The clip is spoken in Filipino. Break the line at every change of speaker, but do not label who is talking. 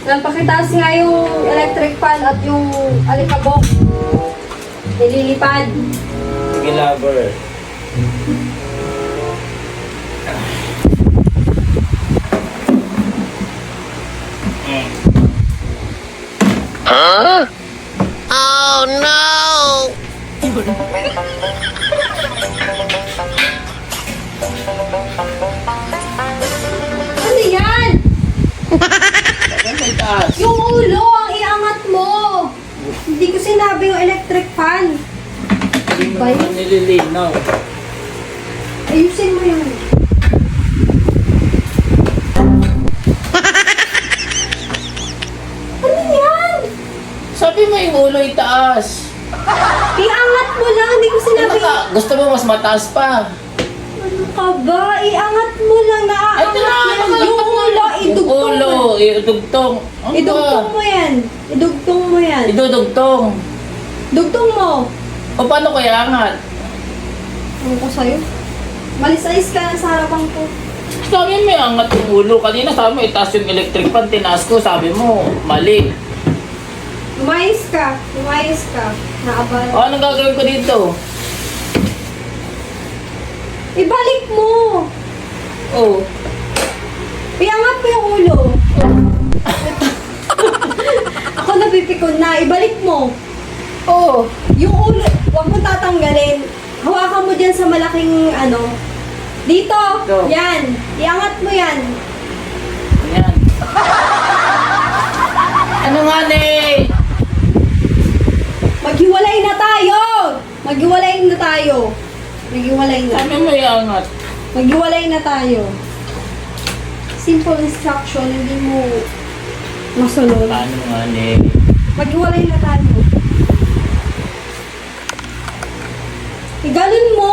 Napakitaas nga yung electric fan at yung alikabok. Nililipad.
Sige, lover.
Huh? Oh no!
Ano yan?
May taas.
Yung ulo ang iangat mo. Hindi ko sinabi yung electric fan.
Hindi mo
Ba yun?
naman nililinaw.
Ayusin mo yun. Ano yan?
Sabi mo yung ulo itaas.
Iangat mo lang. Hindi ko sinabi.
Gusto mo mas mataas pa.
Ano ka ba? Iangat mo lang.
Ay, ito na,
Naaangat yan. Yung ulo,
Yung
idugtong
ulo,
mo.
idugtong. Ano ba?
Idugtong mo yan. Idugtong mo yan.
Idudugtong.
Dugtong mo.
O paano kaya angat?
Ano ko sa'yo? Malis-alis ka na sa harapan ko.
Sabi mo yung angat yung ulo. Kanina sabi mo itaas yung electric fan. Tinaas ko, sabi mo mali.
Lumayas ka. Lumayas ka. Naabala.
O anong gagawin ko dito?
Ibalik mo.
Oh.
Iangat mo yung ulo. Ako napipikon na. Ibalik mo.
Oh.
Yung ulo, huwag mo tatanggalin. Hawakan mo dyan sa malaking ano. Dito.
Ito.
Yan. Iangat mo yan.
Ayan. Ano nga ne?
Maghiwalay na tayo. Maghiwalay na tayo. Maghiwalay na.
Sabi mo yung angat.
Maghiwalay na tayo. Simple instruction, hindi mo masunod.
Paano nga ne?
Maghiwalay na tayo. Ganun mo.